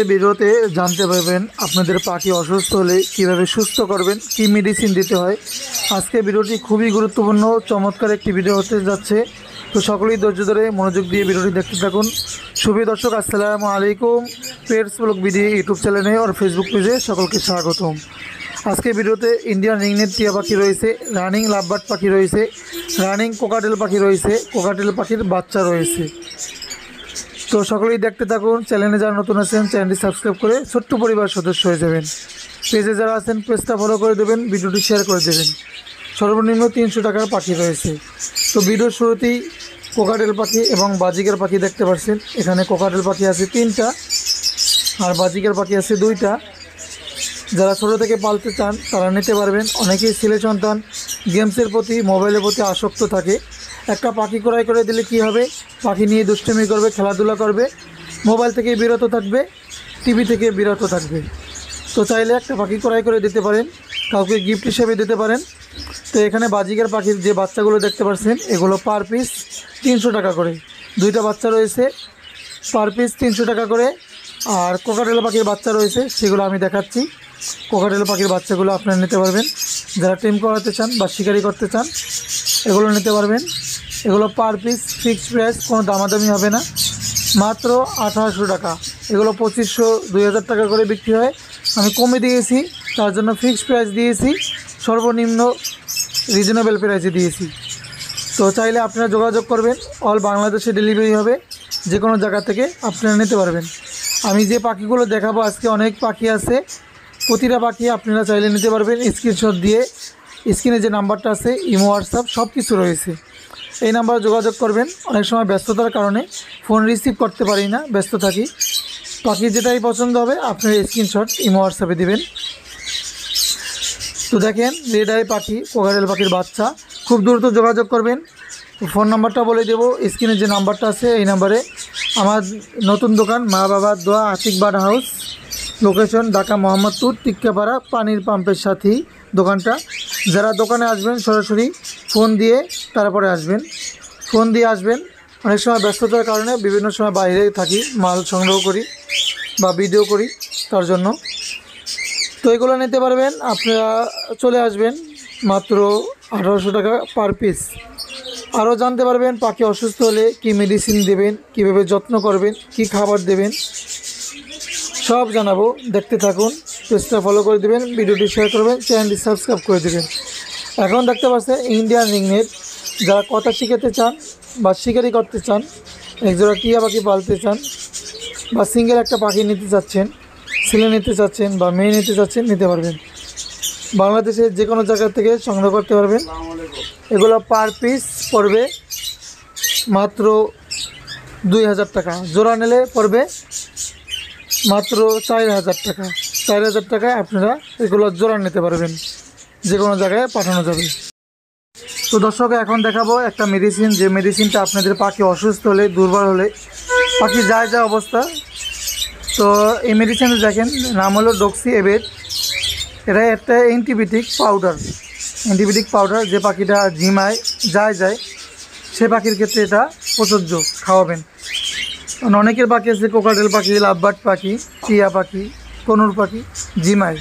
এই ভিডিওতে জানতে পারবেন আপনাদের পাখি অসুস্থ হলে কিভাবে সুস্থ করবেন, কি মেডিসিন দিতে হয়। আজকে ভিডিওটি খুবই গুরুত্বপূর্ণ চমৎকার একটি ভিডিও হতে যাচ্ছে। তো সকলেই ধৈর্য ধরে মনোযোগ দিয়ে ভিডিওটি দেখতে থাকুন। সুপ্রিয় দর্শক, আসসালামু আলাইকুম। পেটস ব্লগ ভিডিও ইউটিউব চ্যানেলে আর ফেসবুক পেজে সকলকে স্বাগতম। আজকে ভিডিওতে ইন্ডিয়ান রিংনেট টিয়া পাখি রয়েছে, রানিং লাভবার্ড পাখি রয়েছে, রানিং কোকাটেল পাখি রয়েছে, কোকাটেল পাখির বাচ্চা রয়েছে। তো সকলেই দেখতে থাকুন। চ্যানেলে যারা নতুন আছেন চ্যানেলটি সাবস্ক্রাইব করে ছোট্ট পরিবার সদস্য হয়ে যাবেন। পেজে যারা আছেন পেজটা ফলো করে দেবেন, ভিডিওটি শেয়ার করে দেবেন। সর্বনিম্ন 300 টাকার পাখি রয়েছে। তো ভিডিওর শুরুতেই কোকাটেল পাখি এবং বাজিকার পাখি দেখতে পাচ্ছেন। এখানে কোকাটেল পাখি আছে 3টা আর বাজিকার পাখি আছে 2টা। যারা ছোটো থেকে পালতে চান তারা নিতে পারবেন। অনেকেই ছেলে সন্তান গেমসের প্রতি, মোবাইলের প্রতি আসক্ত থাকে। একটা পাখি ক্রয় করে দিলে কি হবে, পাখি নিয়ে দুষ্টুমি করবে, খেলাধুলা করবে, মোবাইল থেকে বিরত থাকবে, টিভি থেকে বিরত থাকবে। তো চাইলে একটা পাখি ক্রয় করে দিতে পারেন, কাউকে গিফট হিসেবে দিতে পারেন। তো এখানে বাজিকার পাখির যে বাচ্চাগুলো দেখতে পাচ্ছেন এগুলো পার পিস 300 টাকা করে। 2টা বাচ্চা রয়েছে, পার পিস 300 টাকা করে। আর কোকাটেল পাখির বাচ্চা রয়েছে, সেগুলো আমি দেখাচ্ছি। কোকাটেল পাখির বাচ্চাগুলো আপনারা নিতে পারবেন। যারা টেম করাতে চান বা শিকারি করতে চান এগুলো নিতে পারবেন। এগুলো পার পিস ফিক্সড প্রাইস, কোনো দামাদামি হবে না, মাত্র 1800 টাকা। এগুলো 2500 2000 টাকা করে বিক্রি হয়, আমি কমে দিয়েছি, তার জন্য ফিক্সড প্রাইস দিয়েছি, সর্বনিম্ন রিজনেবল প্রাইসে দিয়েছি। তো চাইলে আপনারা যোগাযোগ করবেন, অল বাংলাদেশে ডেলিভারি হবে, যে কোনো জায়গা থেকে আপনারা নিতে পারবেন। আমি যে পাখিগুলো দেখাবো আজকে, অনেক পাখি আছে, প্রতিটা পাখি আপনারা চাইলে নিতে পারবেন। স্ক্রিনশট দিয়ে স্ক্রিনে যে নাম্বারটা আছে, ইমো, হোয়াটসঅ্যাপ সব কিছু রয়েছে, এই নাম্বারে যোগাযোগ করবেন। অনেক সময় ব্যস্ততার কারণে ফোন রিসিভ করতে পারি না, ব্যস্ত থাকি। পাখি যেটাই পছন্দ হবে আপনার স্ক্রিনশট ইমো, হোয়াটসঅ্যাপে দেবেন। তো দেখেন রেড আই পাখি, কোকাটেল পাখির বাচ্চা, খুব দ্রুত যোগাযোগ করবেন। ফোন নাম্বারটা বলে দেবো, স্ক্রিনে যে নাম্বারটা আছে এই নাম্বারে। আমার নতুন দোকান মা বাবার দোয়া Atik bird house, location Dhaka Mohammadpur Tikkapara পানির পাম্পের সাথেই দোকানটা। যারা দোকানে আসবেন সরাসরি ফোন দিয়ে তারপরে আসবেন, ফোন দিয়ে আসবেন। অনেক সময় ব্যস্ততার কারণে বিভিন্ন সময় বাইরে থাকি, মাল সংগ্রহ করি বা ভিডিও করি, তার জন্য। তো এগুলো নিতে পারবেন, আপনারা চলে আসবেন, মাত্র 1800 টাকা পার পিস। আরও জানতে পারবেন পাখি অসুস্থ হলে কি মেডিসিন দেবেন, কীভাবে যত্ন করবেন, কি খাবার দেবেন, সব জানাবো। দেখতে থাকুন, পেজটা ফলো করে দেবেন, ভিডিওটি শেয়ার করবেন, চ্যানেলটি সাবস্ক্রাইব করে দেবেন। এখন দেখতে পাচ্ছেন ইন্ডিয়ান রিংনেট। যারা কথা শিখাতে চান বা শিকারি করতে চান, একজোড়া টিয়া পাখি পালতে চান বা সিঙ্গেল একটা পাখি নিতে চাচ্ছেন, ছেলে নিতে চাচ্ছেন বা মেয়ে নিতে চাচ্ছেন, নিতে পারবেন। বাংলাদেশের যে কোনো জায়গা থেকে সংগ্রহ করতে পারবেন। এগুলো পার পিস পড়বে মাত্র 2000 টাকা, জোড়া নিলে পড়বে মাত্র 4000 টাকা। 4000 টাকায় আপনারা এগুলো জোড়া নিতে পারবেন, যে কোনো জায়গায় পাঠানো যাবে। তো দর্শক, এখন দেখাবো একটা মেডিসিন, যে মেডিসিনটা আপনাদের পাখি অসুস্থ হলে, দুর্বল হলে, পাখি যায় যা অবস্থা। তো এই মেডিসিনটা দেখেন, নাম হলো ডক্সি এবেড। এটা একটা অ্যান্টিবায়োটিক পাউডার। যে পাখিটা ঝিমায় যায় সে পাখির ক্ষেত্রে এটা প্রযোজ্য, খাওয়াবেন। কারণ অনেকের পাখি আছে, কোকাটেল পাখি, লাভবার্ড পাখি, টিয়া পাখি, কনুর পাখি ঝিমায়,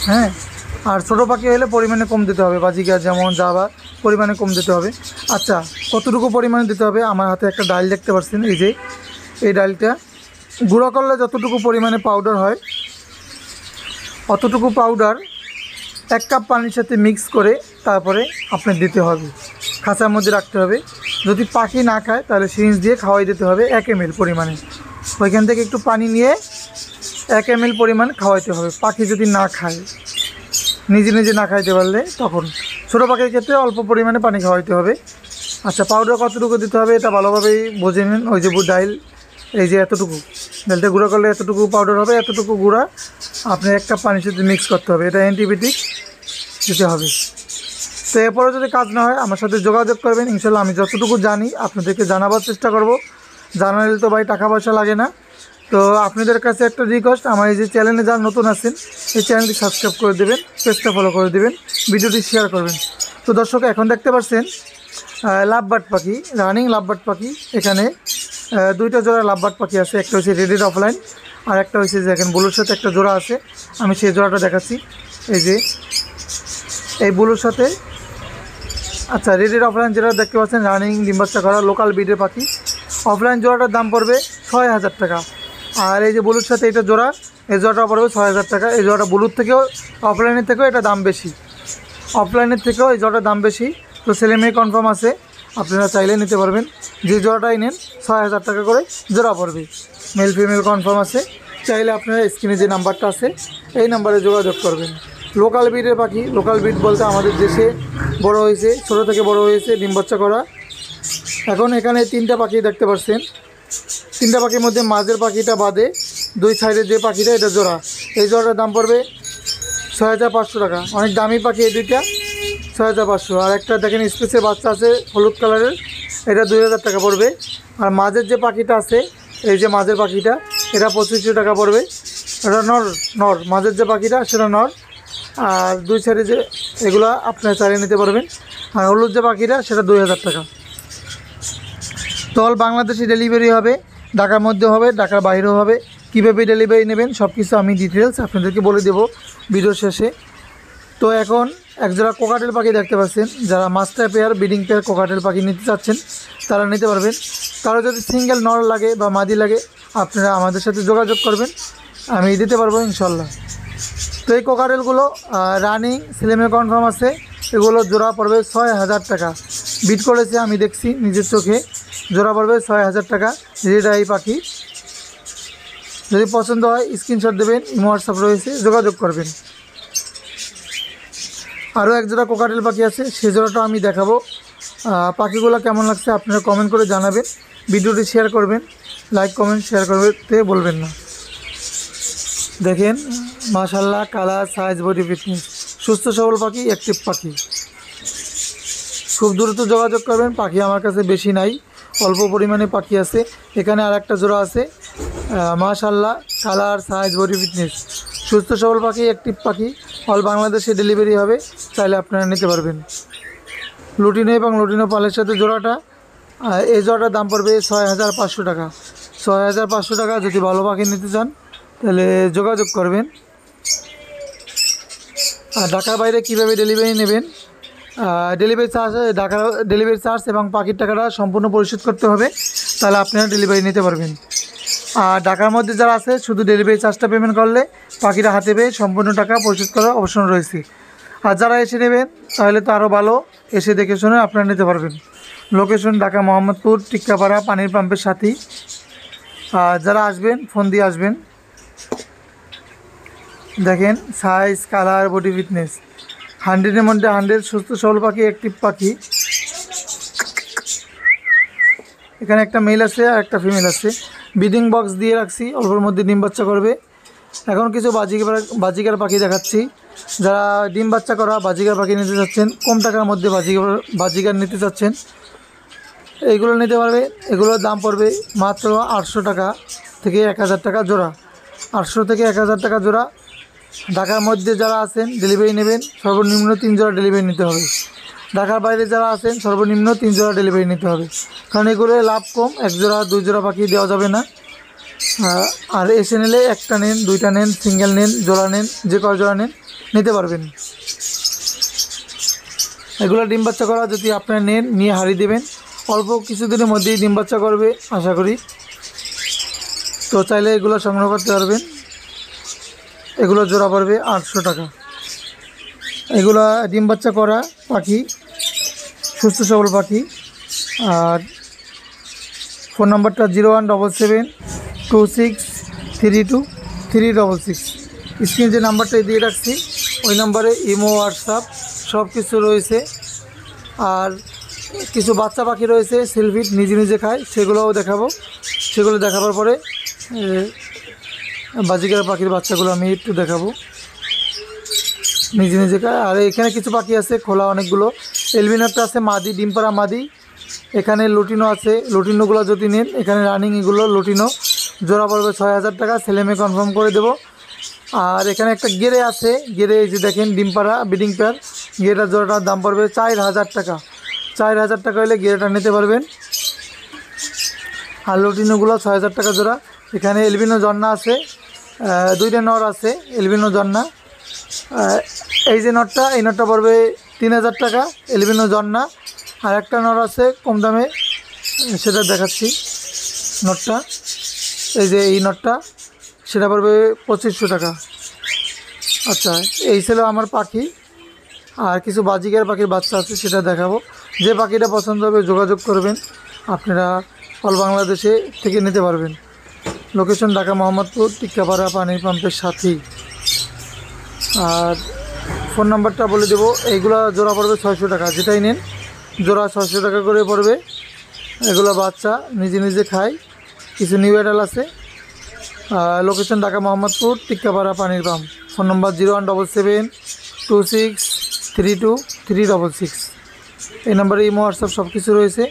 হ্যাঁ। আর ছোটো পাখি হলে পরিমাণে কম দিতে হবে, বাজিকার যেমন যাবা পরিমাণে কম দিতে হবে। আচ্ছা, কতটুকু পরিমাণে দিতে হবে? আমার হাতে একটা ডাল দেখতে পাচ্ছেন, এই যে এই ডালটা গুঁড়ো করলে যতটুকু পরিমাণে পাউডার হয়, অতটুকু পাউডার 1 কাপ পানির সাথে মিক্স করে তারপরে আপনার দিতে হবে, খাঁচার মধ্যে রাখতে হবে। যদি পাখি না খায় তাহলে সিরিঞ্জ দিয়ে খাওয়াই দিতে হবে 1 ml পরিমাণে। ওইখান থেকে একটু পানি নিয়ে 1 ml পরিমাণ খাওয়াইতে হবে। পাখি যদি না খায়, নিজে না খাইতে পারলে, তখন ছোটো পাখির ক্ষেত্রে অল্প পরিমাণে পানি খাওয়াইতে হবে। আচ্ছা, পাউডার কতটুকু দিতে হবে এটা ভালোভাবেই বুঝে নিন। ওই যে ডাইল, এই যে এতটুকু ডালটা গুঁড়ো করলে এতটুকু পাউডার হবে, এতটুকু গুঁড়া আপনি 1 কাপ পানির সাথে মিক্স করতে হবে। এটা অ্যান্টিবায়োটিক দিতে হবে। তো এরপরে যদি কাজ না হয় আমার সাথে যোগাযোগ করবেন, ইনশাল্লাহ আমি যতটুকু জানি আপনাদেরকে জানাবার চেষ্টা করব। জানালে তো ভাই টাকা পয়সা লাগে না। তো আপনাদের কাছে একটা রিকোয়েস্ট, আমার এই যে চ্যানেলে যারা নতুন আছেন এই চ্যানেলটি সাবস্ক্রাইব করে দেবেন, পেজটা ফলো করে দেবেন, ভিডিওটি শেয়ার করবেন। তো দর্শক, এখন দেখতে পাচ্ছেন লাভবার্ড পাখি, রানিং লাভবার্ড পাখি। এখানে 2টা জোড়া লাভবার্ড পাখি আছে, একটা হচ্ছে রেডেড অফলাইন আর একটা হয়েছে যে দেখেন ব্লুর সাথে একটা জোড়া আছে, আমি সেই জোড়াটা দেখাচ্ছি। এই যে এই ব্লুর সাথে, আচ্ছা রেডের অফলাইন যেটা দেখতে পাচ্ছেন রানিং ডিম বাচ্চা করা লোকাল ব্রিডের পাখি, অফলাইন জোড়াটার দাম পড়বে 6000 টাকা। আর এই যে ব্লুর সাথে এটা জোড়া, এই জোড়াটা পড়বে 6000 টাকা। এই জোড়াটা ব্লুর থেকেও অফলাইনের থেকেও এটা দাম বেশি, অফলাইনের থেকেও এই জোড়াটার দাম বেশি। তো ছেলে মেয়ে কনফার্ম আছে, আপনারা চাইলে নিতে পারবেন। যে জোড়াটাই নেন 6000 টাকা করে জোড়া পড়বে, মেল ফিমেল কনফার্ম আছে। চাইলে আপনারা স্ক্রিনে যে নাম্বারটা আছে এই নাম্বারে যোগাযোগ করবেন। লোকাল ব্রিডের পাখি, লোকাল ব্রিড বলতে আমাদের দেশে বড় হয়েছে, ছোটো থেকে বড় হয়েছে, ডিম বাচ্চা করা। এখন এখানে 3টা পাখি দেখতে পাচ্ছেন, 3টা পাখির মধ্যে মাঝের পাখিটা বাদে 2 সাইডের যে পাখিটা এটা জোড়া, এই জোড়াটার দাম পড়বে 6500 টাকা। অনেক দামি পাখি এই দুইটা, 6500। আর একটা দেখেন স্পেসের বাচ্চা আছে হলুদ কালারের, এটা 2000 টাকা পড়বে। আর মাঝের যে পাখিটা আছে, এই যে মাঝের পাখিটা, এটা 2500 টাকা পড়বে। এটা নর, নর মাঝের যে পাখিটা সেটা নর। আর 2 সাইডে যে এগুলা আপনারা চালিয়ে নিতে পারবেন। আর হলুদ যে পাখিটা সেটা 2000 টাকা। তো অল বাংলাদেশে ডেলিভারি হবে, ঢাকার মধ্যে হবে, ঢাকার বাইরেও হবে। কীভাবে ডেলিভারি নেবেন সব কিছু আমি ডিটেলস আপনাদেরকে বলে দেবো ভিডিও শেষে। তো এখন একজোড়া কোকাটেল পাখি দেখতে পাচ্ছেন, যারা master pair breeding pair cockatiel পাখি নিতে চাচ্ছেন তারা নিতে পারবেন। কারো যদি সিঙ্গেল নর লাগে বা মাদি লাগে আপনারা আমাদের সাথে যোগাযোগ করবেন, আমি দিতে পারবো ইনশাল্লাহ। তো এই কোকাটেলগুলো রানিং ছেলেমেয়ে কনফার্ম আছে, এগুলো জোড়া পড়বে 6000 টাকা। বিট করেছে আমি দেখছি নিজের চোখে, জোড়া পড়বে 6000 টাকা। যেটা এই পাখি যদি পছন্দ হয় স্ক্রিনশট দেবেন, ইমো হোয়াটসঅ্যাপ রয়েছে, যোগাযোগ করবেন। আরও এক জোড়া কোকাটেল পাখি আছে, সে জোড়াটা আমি দেখাবো। পাখিগুলো কেমন লাগছে আপনারা কমেন্ট করে জানাবেন, ভিডিওটি শেয়ার করবেন, লাইক কমেন্ট শেয়ার করতে বলবেন না। দেখেন মাশাআল্লাহ, কালার সাইজ বডি ফিটনেস, সুস্থ সবল পাখি, অ্যাক্টিভ পাখি। খুব দ্রুত যোগাযোগ করবেন, পাখি আমার কাছে বেশি নাই, অল্প পরিমাণে পাখি আছে। এখানে আর একটা জোড়া আছে, মাশাআল্লাহ কালার সাইজ বডি ফিটনেস, সুস্থ সবল পাখি, অ্যাক্টিভ পাখি। অল বাংলাদেশে ডেলিভারি হবে, চাইলে আপনারা নিতে পারবেন। লুটিনো এবং লুটিনো পালের সাথে জোড়াটা, এই জোড়াটার দাম পড়বে 6500 টাকা। 6500 টাকা। যদি ভালো পাখি নিতে চান তাহলে যোগাযোগ করবেন। আর ঢাকার বাইরে কীভাবে ডেলিভারি নেবেন, ডেলিভারি চার্জ, ঢাকার ডেলিভারি চার্জ এবং পাখির টাকাটা সম্পূর্ণ পরিশোধ করতে হবে, তাহলে আপনারা ডেলিভারি নিতে পারবেন। আর ঢাকার মধ্যে যারা আছে শুধু ডেলিভারি চার্জটা পেমেন্ট করলে পাখিটা হাতে পেয়ে সম্পূর্ণ টাকা পরিশোধ করার অপশন রয়েছে। আর যারা এসে নেবেন তাহলে তো আরও ভালো, এসে দেখে শুনে আপনারা নিতে পারবেন। লোকেশন ঢাকা মোহাম্মদপুর টিক্কাপাড়া পানির পাম্পের সাথেই। আর যারা আসবেন ফোন দিয়ে আসবেন। দেখেন সাইজ, কালার, বডি ফিটনেস 100-এর মধ্যে 100, সুস্থ সবল পাখি, অ্যাক্টিভ পাখি। এখানে একটা মেল আছে আর একটা ফিমেল আছে, ব্রিডিং বক্স দিয়ে রাখছি, অল্পের মধ্যে ডিম বাচ্চা করবে। এখন কিছু বাজিকার পাখি দেখাচ্ছি। যারা ডিম বাচ্চা করা বাজিকার পাখি নিতে চাচ্ছেন, কম টাকার মধ্যে বাজিকার নিতে চাচ্ছেন, এইগুলো নিতে পারবে। এগুলোর দাম পড়বে মাত্র 800 টাকা থেকে 1000 টাকা জোড়া। 800 থেকে 1000 টাকা জোড়া। ঢাকার মধ্যে যারা আছেন ডেলিভারি নেবেন, সর্বনিম্ন 3 জোড়া ডেলিভারি নিতে হবে। ঢাকার বাইরে যারা আছেন সর্বনিম্ন 3 জোড়া ডেলিভারি নিতে হবে, কারণ এগুলো লাভ কম, 1 জোড়া 2 জোড়া পাখি দেওয়া যাবে না। আর এসে নিলে একটা নেন, 2টা নেন, সিঙ্গেল নেন, জোড়া নেন, যে কয় জোড়া নেন নিতে পারবেন। এগুলো ডিম বাচ্চা করা যদি আপনারা নেন, নিয়ে হারিয়ে দেবেন, অল্প কিছুদিনের মধ্যেই ডিম বাচ্চা করবে আশা করি। তো চাইলে এগুলো সংগ্রহ করতে পারবেন। এগুলো জোড়া পড়বে 800 টাকা। এগুলো ডিম বাচ্চা করা পাখি, সুস্থ সবল পাখি। আর ফোন নাম্বারটা 01726323366। স্ক্রিনে যে নাম্বারটা দিয়ে রাখছি ওই নাম্বারে ইমো, হোয়াটসঅ্যাপ সব কিছু রয়েছে। আর কিছু বাচ্চা পাখি রয়েছে সেলফিট, নিজে নিজে খায়, সেগুলোও দেখাবো। সেগুলো দেখাবার পরে বাজিকার পাখির বাচ্চাগুলো আমি একটু দেখাবো, নিজে নিজে খায়। আর এখানে কিছু পাখি আছে খোলা অনেকগুলো, এলবিনারটা আছে মাদি, ডিম পাড়া মাদি। এখানে লুটিনো আছে, লুটিনোগুলো যদি নেন, এখানে রানিং এগুলো লুটিনো, জোড়া পড়বে 6000 টাকা, ছেলে মেয়ে কনফার্ম করে দেবো। আর এখানে একটা গেরে আছে, গেরে এই যে দেখেন ডিম পাড়া ব্রিডিং পেয়ার, গেরেটার জোড়াটার দাম পড়বে 4000 টাকা। 4000 টাকা হলে গেরেটা নিতে পারবেন। আর লুটিনোগুলো 6000 টাকা জোড়া, এখানে এলবিনো জন্না আছে, 2টা নর আছে এলবিনো জন্না। এই যে নটটা, এই নটটা পড়বে 3000 টাকা এলবিনো জন্না। আর একটা নর আছে কম দামে, সেটা দেখাচ্ছি নটটা। এই যে এই নটটা, সেটা পড়বে 2500 টাকা। আচ্ছা, এই ছিল আমার পাখি। আর কিছু বাজিকার পাখির বাচ্চা আছে, সেটা দেখাবো। যে পাখিটা পছন্দ হবে যোগাযোগ করবেন, আপনারা অল বাংলাদেশে থেকে নিতে পারবেন। লোকেশন ঢাকা মোহাম্মদপুর, টিক্কাপাড়া পানির পাম্পের সাথেই। আর ফোন নাম্বারটা বলে দেবো। এইগুলা জোড়া পড়বে 600 টাকা, যেটাই নেন জোড়া 600 টাকা করে পড়বে। এগুলো বাচ্চা নিজে নিজে খায়, কিছু নিউ অ্যাডাল আছে। লোকেশন ঢাকা মোহাম্মদপুর, টিক্কাপাড়া পানির পাম্প। ফোন নম্বর 01772632366। এই নাম্বারে ইমো, হোয়াটসঅ্যাপ সব কিছু রয়েছে।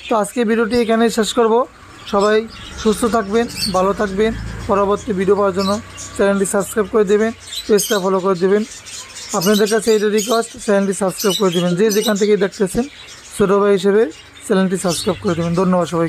তো আজকে ভিডিওটি এখানেই শেষ করব। সবাই সুস্থ থাকবেন, ভালো থাকবেন। পরবর্তী ভিডিও পাওয়ার জন্য চ্যানেলটি সাবস্ক্রাইব করে দেবেন, পেজটা ফলো করে দেবেন। আপনাদের কাছে এই রিকোয়েস্ট, চ্যানেলটি সাবস্ক্রাইব করে দেবেন। যে যেখান থেকে দেখতেছেন ছোটো ভাই হিসেবে চ্যানেলটি সাবস্ক্রাইব করে দেবেন। ধন্যবাদ সবাই।